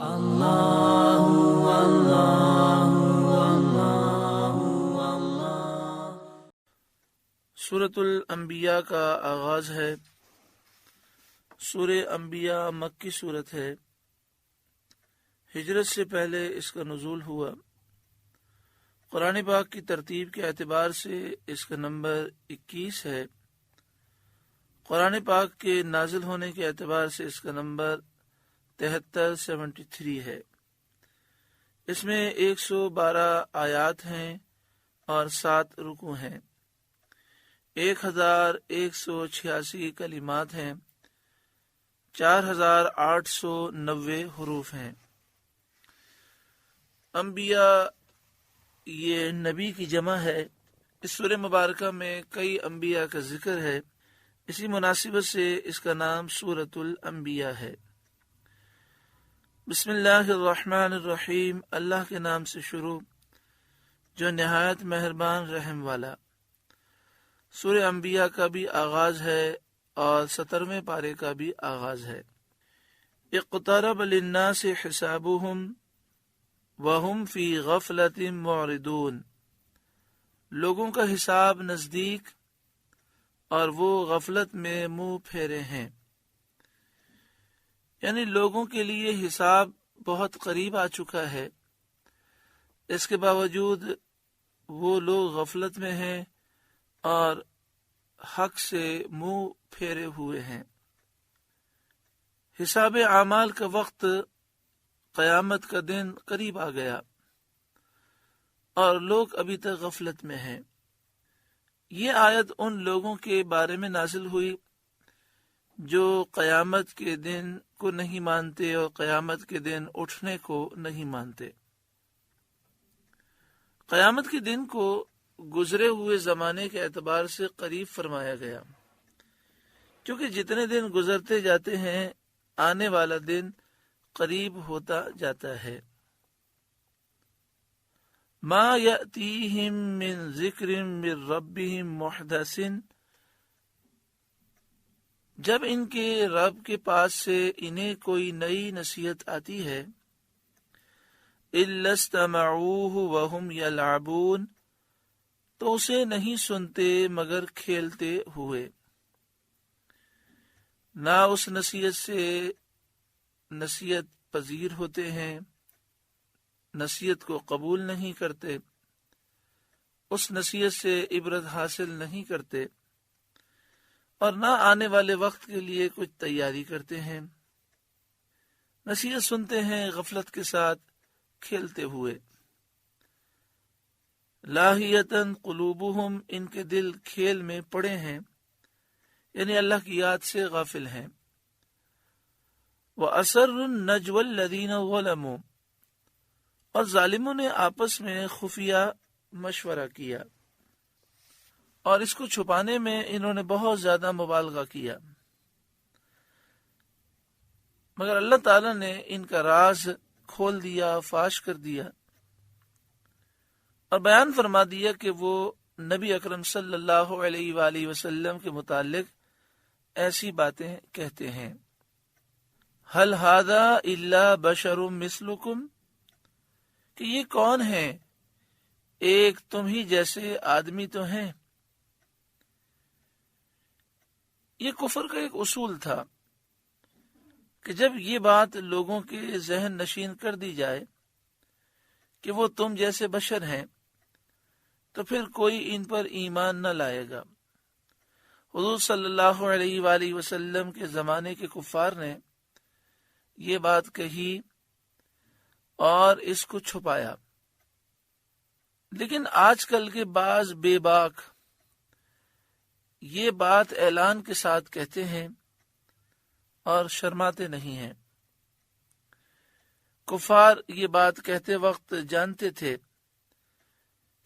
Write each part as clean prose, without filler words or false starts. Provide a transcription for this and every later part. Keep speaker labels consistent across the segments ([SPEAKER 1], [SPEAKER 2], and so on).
[SPEAKER 1] سورۃ الانبیاء کا آغاز ہے۔ سورہ انبیاء مکی سورت ہے۔ ہجرت سے پہلے اس کا نزول ہوا۔ قرآن پاک کی ترتیب کے اعتبار سے اس کا نمبر 21 ہے۔ قرآن پاک کے نازل ہونے کے اعتبار سے اس کا نمبر 73 ہے۔ اس میں 112 آیات ہیں اور 7 رکوع ہیں۔ 1186 کلمات ہیں۔ 4890 حروف ہیں۔ انبیاء یہ نبی کی جمع ہے۔ اس سورہ مبارکہ میں کئی انبیاء کا ذکر ہے، اسی مناسبت سے اس کا نام سورۃ الانبیاء ہے۔ بسم اللہ الرحمن الرحیم، اللہ کے نام سے شروع جو نہایت مہربان رحم والا۔ سورہ انبیاء کا بھی آغاز ہے اور 17ویں پارے کا بھی آغاز ہے۔ اقترب للناس حسابهم وهم فی غفلۃ معرضون، لوگوں کا حساب نزدیک اور وہ غفلت میں منہ پھیرے ہیں، یعنی لوگوں کے لیے حساب بہت قریب آ چکا ہے، اس کے باوجود وہ لوگ غفلت میں ہیں اور حق سے منہ پھیرے ہوئے ہیں۔ حساب اعمال کا وقت، قیامت کا دن قریب آ گیا اور لوگ ابھی تک غفلت میں ہیں۔ یہ آیت ان لوگوں کے بارے میں نازل ہوئی جو قیامت کے دن کو نہیں مانتے اور قیامت کے دن اٹھنے کو نہیں مانتے۔ قیامت کے دن کو گزرے ہوئے زمانے کے اعتبار سے قریب فرمایا گیا، کیونکہ جتنے دن گزرتے جاتے ہیں آنے والا دن قریب ہوتا جاتا ہے۔ ما یأتیہم من ذکر من ربہم محدث، جب ان کے رب کے پاس سے انہیں کوئی نئی نصیحت آتی ہے، الا استمعوہ وہم یلعبون، تو اسے نہیں سنتے مگر کھیلتے ہوئے۔ نہ اس نصیحت سے نصیحت پذیر ہوتے ہیں، نصیحت کو قبول نہیں کرتے، اس نصیحت سے عبرت حاصل نہیں کرتے، اور نہ آنے والے وقت کے لیے کچھ تیاری کرتے ہیں۔ نصیحت سنتے ہیں غفلت کے ساتھ کھیلتے ہوئے۔ لاہیتاً قلوبہم، ان کے دل کھیل میں پڑے ہیں، یعنی اللہ کی یاد سے غافل ہیں۔ وَأَسَرُّ النَّجْوَى الَّذِينَ ظَلَمُوا، اور ظالموں نے آپس میں خفیہ مشورہ کیا اور اس کو چھپانے میں انہوں نے بہت زیادہ مبالغہ کیا، مگر اللہ تعالیٰ نے ان کا راز کھول دیا، فاش کر دیا اور بیان فرما دیا کہ وہ نبی اکرم صلی اللہ علیہ وآلہ وسلم کے متعلق ایسی باتیں کہتے ہیں۔ هل هذا الا بشر مثلکم، کہ یہ کون ہے، ایک تم ہی جیسے آدمی تو ہیں۔ یہ کفر کا ایک اصول تھا کہ جب یہ بات لوگوں کے ذہن نشین کر دی جائے کہ وہ تم جیسے بشر ہیں، تو پھر کوئی ان پر ایمان نہ لائے گا۔ حضور صلی اللہ علیہ وآلہ وسلم کے زمانے کے کفار نے یہ بات کہی اور اس کو چھپایا، لیکن آج کل کے بعض بے باک یہ بات اعلان کے ساتھ کہتے ہیں اور شرماتے نہیں ہیں۔ کفار یہ بات کہتے وقت جانتے تھے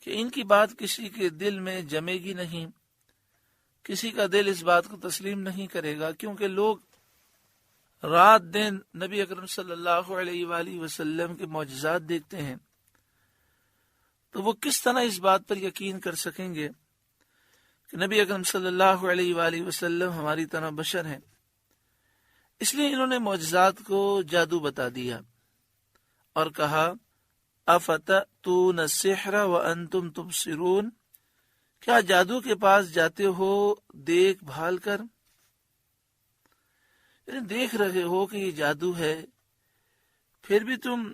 [SPEAKER 1] کہ ان کی بات کسی کے دل میں جمے گی نہیں، کسی کا دل اس بات کو تسلیم نہیں کرے گا، کیونکہ لوگ رات دن نبی اکرم صلی اللہ علیہ وآلہ وسلم کے معجزات دیکھتے ہیں، تو وہ کس طرح اس بات پر یقین کر سکیں گے کہ نبی اکرم صلی اللہ علیہ وآلہ وسلم ہماری طرح بشر ہیں۔ اس لیے انہوں نے معجزات کو جادو بتا دیا، اور کہا افتأتون السحر وانتم تبصرون، کیا جادو کے پاس جاتے ہو دیکھ بھال کر، یعنی دیکھ رہے ہو کہ یہ جادو ہے، پھر بھی تم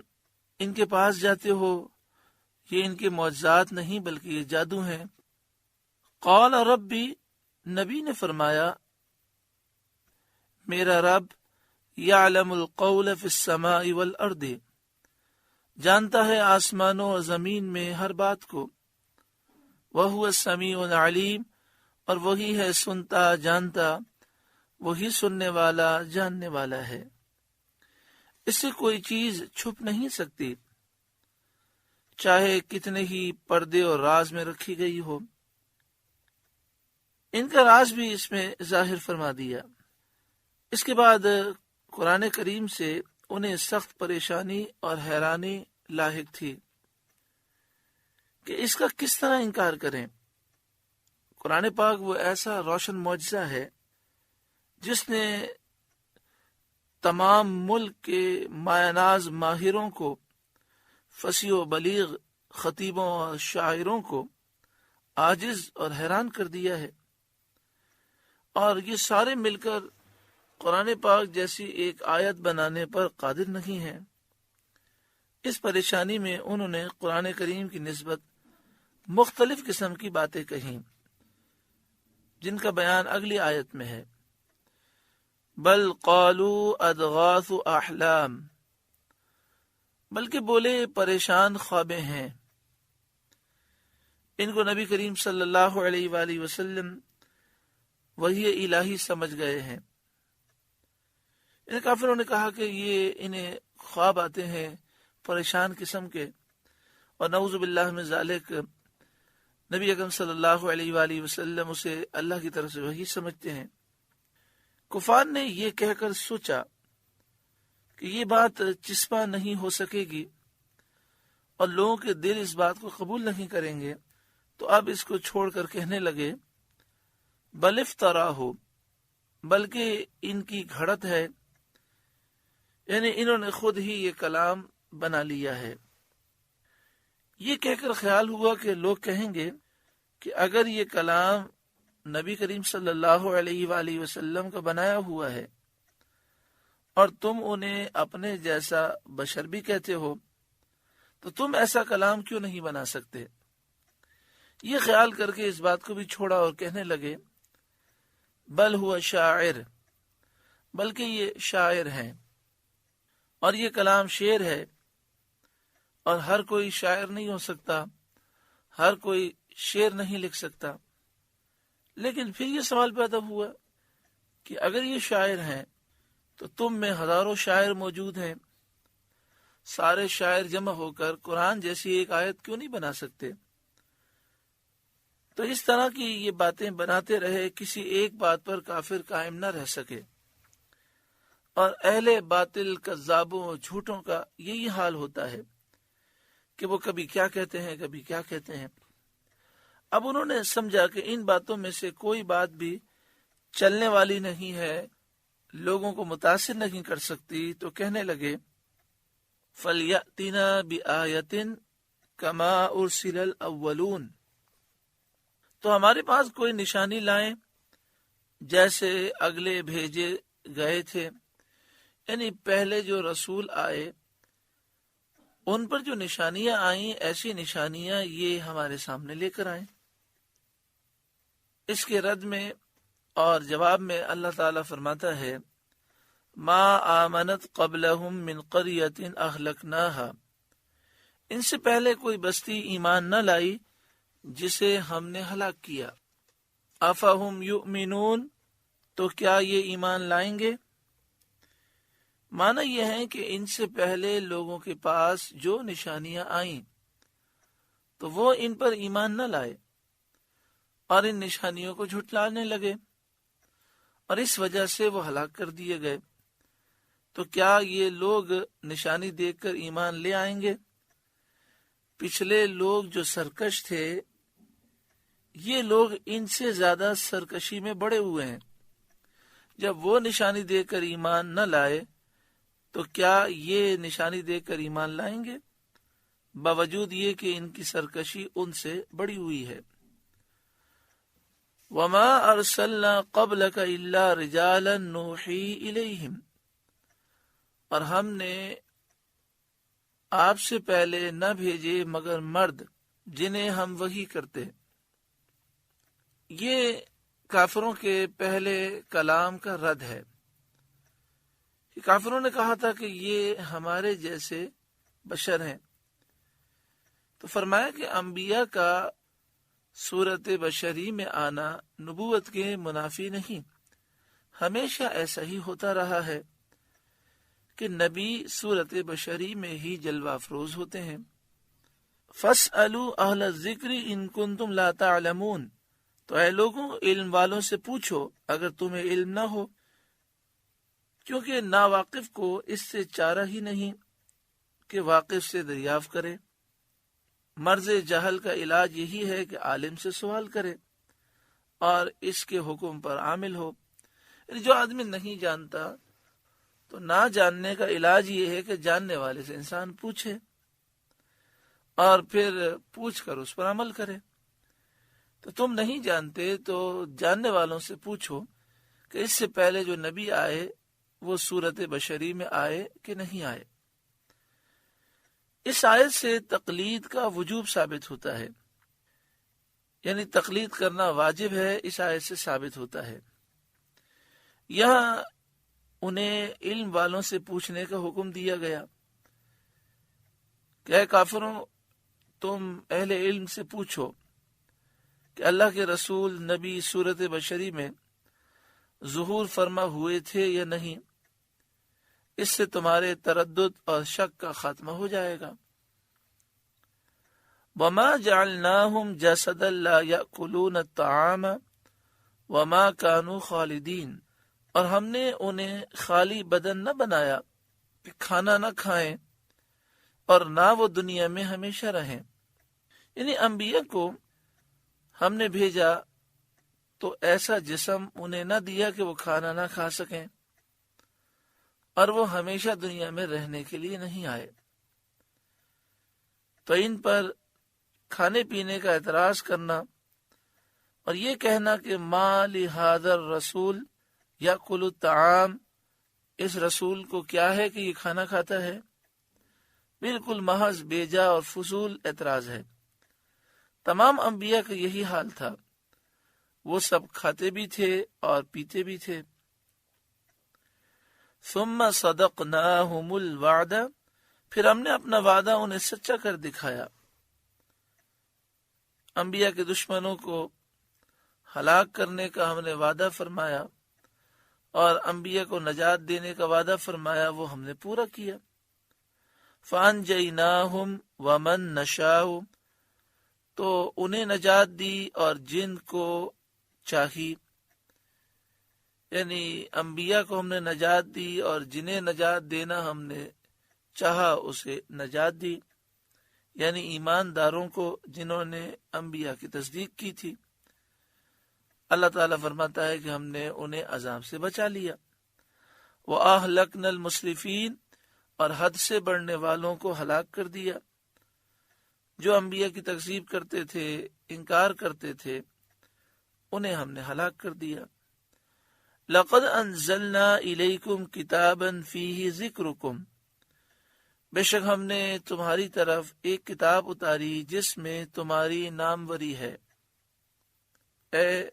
[SPEAKER 1] ان کے پاس جاتے ہو، یہ ان کے معجزات نہیں بلکہ یہ جادو ہیں۔ قال ربی، نبی نے فرمایا میرا رب یعلم القول فی السماء والارض، جانتا ہے آسمانوں اور زمین میں ہر بات کو، وہو السمیع العلیم، اور وہی ہے سنتا جانتا، وہی سننے والا جاننے والا ہے، اس سے کوئی چیز چھپ نہیں سکتی، چاہے کتنے ہی پردے اور راز میں رکھی گئی ہو۔ ان کا راز بھی اس میں ظاہر فرما دیا۔ اس کے بعد قرآن کریم سے انہیں سخت پریشانی اور حیرانی لاحق تھی کہ اس کا کس طرح انکار کریں۔ قرآن پاک وہ ایسا روشن معجزہ ہے جس نے تمام ملک کے مایہ ناز ماہروں کو، فصیح و بلیغ خطیبوں اور شاعروں کو عاجز اور حیران کر دیا ہے، اور یہ سارے مل کر قرآن پاک جیسی ایک آیت بنانے پر قادر نہیں ہیں۔ اس پریشانی میں انہوں نے قرآن کریم کی نسبت مختلف قسم کی باتیں کہیں، جن کا بیان اگلی آیت میں ہے۔ بل قالوا اضغاث احلام، بلکہ بولے پریشان خوابیں ہیں۔ ان کو نبی کریم صلی اللہ علیہ وآلہ وسلم وحی الہی سمجھ گئے ہیں۔ ان کافروں نے کہا کہ یہ انہیں خواب آتے ہیں پریشان قسم کے، اور نعوذ باللہ من ذالک، نبی اکرم صلی اللہ علیہ وآلہ وسلم اسے اللہ کی طرف سے وحی سمجھتے ہیں۔ کفار نے یہ کہہ کر سوچا کہ یہ بات چسپاں نہیں ہو سکے گی اور لوگوں کے دل اس بات کو قبول نہیں کریں گے، تو اب اس کو چھوڑ کر کہنے لگے بل افتراہ، بلکہ ان کی گھڑت ہے، یعنی انہوں نے خود ہی یہ کلام بنا لیا ہے۔ یہ کہہ کر خیال ہوا کہ لوگ کہیں گے کہ اگر یہ کلام نبی کریم صلی اللہ علیہ وآلہ وسلم کا بنایا ہوا ہے اور تم انہیں اپنے جیسا بشر بھی کہتے ہو، تو تم ایسا کلام کیوں نہیں بنا سکتے؟ یہ خیال کر کے اس بات کو بھی چھوڑا اور کہنے لگے بل ہوا شاعر، بلکہ یہ شاعر ہیں، اور یہ کلام شعر ہے، اور ہر کوئی شاعر نہیں ہو سکتا، ہر کوئی شعر نہیں لکھ سکتا۔ لیکن پھر یہ سوال پیدا ہوا کہ اگر یہ شاعر ہیں تو تم میں ہزاروں شاعر موجود ہیں، سارے شاعر جمع ہو کر قرآن جیسی ایک آیت کیوں نہیں بنا سکتے؟ تو اس طرح کی یہ باتیں بناتے رہے، کسی ایک بات پر کافر قائم نہ رہ سکے، اور اہل باطل کذابوں جھوٹوں کا یہی حال ہوتا ہے کہ وہ کبھی کیا کہتے ہیں کبھی کیا کہتے ہیں۔ اب انہوں نے سمجھا کہ ان باتوں میں سے کوئی بات بھی چلنے والی نہیں ہے، لوگوں کو متاثر نہیں کر سکتی، تو کہنے لگے فَلْيَأْتِنَا بِآیَةٍ كَمَا أُرْسِلَ الْأَوَّلُونَ، تو ہمارے پاس کوئی نشانی لائیں جیسے اگلے بھیجے گئے تھے، یعنی پہلے جو رسول آئے ان پر جو نشانیاں آئیں، ایسی نشانیاں یہ ہمارے سامنے لے کر آئیں۔ اس کے رد میں اور جواب میں اللہ تعالیٰ فرماتا ہے ما آمنت قبلہم من قریۃ اہلکناہا، ان سے پہلے کوئی بستی ایمان نہ لائی جسے ہم نے ہلاک کیا۔ افہم یؤمنون، تو کیا یہ ایمان لائیں گے؟ معنی یہ ہے کہ ان سے پہلے لوگوں کے پاس جو نشانیاں آئیں تو وہ ان پر ایمان نہ لائے اور ان نشانیوں کو جھٹلانے لگے، اور اس وجہ سے وہ ہلاک کر دیے گئے۔ تو کیا یہ لوگ نشانی دیکھ کر ایمان لے آئیں گے؟ پچھلے لوگ جو سرکش تھے، یہ لوگ ان سے زیادہ سرکشی میں بڑے ہوئے ہیں۔ جب وہ نشانی دیکھ کر ایمان نہ لائے تو کیا یہ نشانی دے کر ایمان لائیں گے باوجود یہ کہ ان کی سرکشی ان سے بڑی ہوئی ہے؟ وما ارسلنا قبلک الا رجالا نوحی الیہم، اور ہم نے آپ سے پہلے نہ بھیجے مگر مرد جنہیں ہم وحی کرتے۔ یہ کافروں کے پہلے کلام کا رد ہے۔ کافروں نے کہا تھا کہ یہ ہمارے جیسے بشر ہیں، تو فرمایا کہ انبیاء کا صورت بشری میں آنا نبوت کے منافی نہیں، ہمیشہ ایسا ہی ہوتا رہا ہے کہ نبی صورت بشری میں ہی جلوہ افروز ہوتے ہیں۔ فَاسْأَلُوا أَهْلَ الذِّكْرِ إِن كُنتُمْ لَا تَعْلَمُونَ، تو اے لوگوں علم والوں سے پوچھو اگر تمہیں علم نہ ہو، کیونکہ ناواقف کو اس سے چارہ ہی نہیں کہ واقف سے دریافت کرے۔ مرض جہل کا علاج یہی ہے کہ عالم سے سوال کرے اور اس کے حکم پر عامل ہو۔ یعنی جو آدمی نہیں جانتا تو نہ جاننے کا علاج یہ ہے کہ جاننے والے سے انسان پوچھے اور پھر پوچھ کر اس پر عمل کرے۔ تو تم نہیں جانتے تو جاننے والوں سے پوچھو کہ اس سے پہلے جو نبی آئے وہ صورت بشری میں آئے کہ نہیں آئے۔ اس آیت سے تقلید کا وجوب ثابت ہوتا ہے، یعنی تقلید کرنا واجب ہے، اس آیت سے ثابت ہوتا ہے۔ یہاں انہیں علم والوں سے پوچھنے کا حکم دیا گیا کہ اے کافروں تم اہل علم سے پوچھو کہ اللہ کے رسول نبی صورت بشری میں ظہور فرما ہوئے تھے یا نہیں، اس سے تمہارے تردد اور شک کا خاتمہ ہو جائے گا۔ وما جعلناہم جسدا لا یأکلون الطعام وما کانوا خالدین، اور ہم نے انہیں خالی بدن نہ بنایا کہ کھانا نہ کھائیں اور نہ وہ دنیا میں ہمیشہ رہیں۔ یعنی انبیاء کو ہم نے بھیجا تو ایسا جسم انہیں نہ دیا کہ وہ کھانا نہ کھا سکیں، اور وہ ہمیشہ دنیا میں رہنے کے لیے نہیں آئے۔ تو ان پر کھانے پینے کا اعتراض کرنا اور یہ کہنا کہ ما لہذا الرسول یأکل الطعام، اس رسول کو کیا ہے کہ یہ کھانا کھاتا ہے، بالکل محض بیجا اور فضول اعتراض ہے۔ تمام انبیاء کا یہی حال تھا، وہ سب کھاتے بھی تھے اور پیتے بھی تھے۔ ثم صدقناہم الوعد، پھر ہم نے اپنا وعدہ انہیں سچا کر دکھایا۔ انبیاء کے دشمنوں کو ہلاک کرنے کا ہم نے وعدہ فرمایا اور انبیاء کو نجات دینے کا وعدہ فرمایا، وہ ہم نے پورا کیا۔ فَأَنْجَيْنَاهُمْ وَمَن نَّشَاءُ، تو انہیں نجات دی اور جن کو چاہی، یعنی انبیاء کو ہم نے نجات دی اور جنہیں نجات دینا ہم نے چاہا اسے نجات دی، یعنی ایمانداروں کو جنہوں نے انبیاء کی تصدیق کی تھی۔ اللہ تعالیٰ فرماتا ہے کہ ہم نے انہیں عذاب سے بچا لیا۔ وَأَهْلَكْنَا الْمُسْرِفِينَ، اور حد سے بڑھنے والوں کو ہلاک کر دیا، جو انبیاء کی تکذیب کرتے تھے، انکار کرتے تھے، انہیں ہم نے ہلاک کر دیا۔ لَقَدْ أَنزَلْنَا إِلَيْكُمْ كِتَابًا فِيهِ ذِكْرُكُمْ، بے شک ہم نے تمہاری طرف ایک کتاب اتاری جس میں تمہاری ناموری ہے۔ اے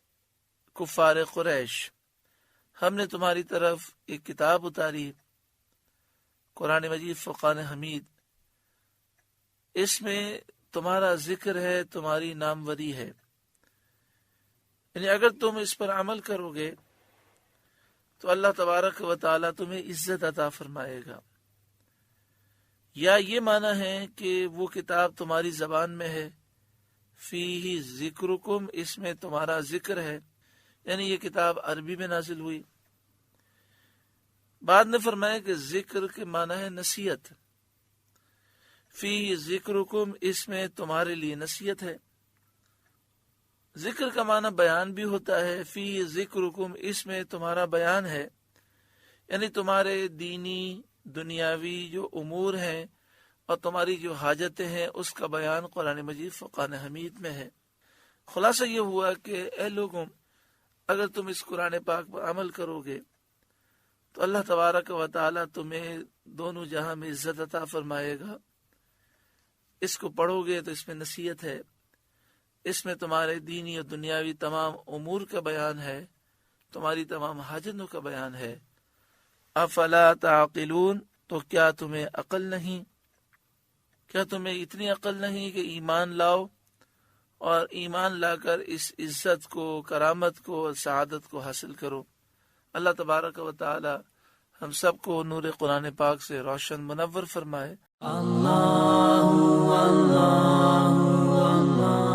[SPEAKER 1] کفار قریش، ہم نے تمہاری طرف ایک کتاب اتاری، قرآن مجید فرقان حمید، اس میں تمہارا ذکر ہے، تمہاری ناموری ہے، یعنی اگر تم اس پر عمل کرو گے تو اللہ تبارک و تعالیٰ تمہیں عزت عطا فرمائے گا۔ یا یہ معنی ہے کہ وہ کتاب تمہاری زبان میں ہے، فیہ ذکرکم، اس میں تمہارا ذکر ہے، یعنی یہ کتاب عربی میں نازل ہوئی۔ بعد نے فرمایا کہ ذکر کے معنی ہے نصیحت، فیہ ذکرکم، اس میں تمہارے لیے نصیحت ہے۔ ذکر کا معنی بیان بھی ہوتا ہے، فیہ ذکرکم، اس میں تمہارا بیان ہے، یعنی تمہارے دینی دنیاوی جو امور ہیں اور تمہاری جو حاجتیں ہیں اس کا بیان قرآن مجید فرقان حمید میں ہے۔ خلاصہ یہ ہوا کہ اے لوگوں، اگر تم اس قرآن پاک پر عمل کرو گے تو اللہ تبارک و تعالی تمہیں دونوں جہاں میں عزت عطا فرمائے گا۔ اس کو پڑھو گے تو اس میں نصیحت ہے، اس میں تمہارے دینی اور دنیاوی تمام امور کا بیان ہے، تمہاری تمام حاجتوں کا بیان ہے۔ افلا تعقلون، تو کیا تمہیں عقل نہیں؟ کیا تمہیں اتنی عقل نہیں کہ ایمان لاؤ اور ایمان لا کر اس عزت کو، کرامت کو اور سعادت کو حاصل کرو؟ اللہ تبارک و تعالی ہم سب کو نور قرآن پاک سے روشن منور فرمائے۔ اللہ اللہ اللہ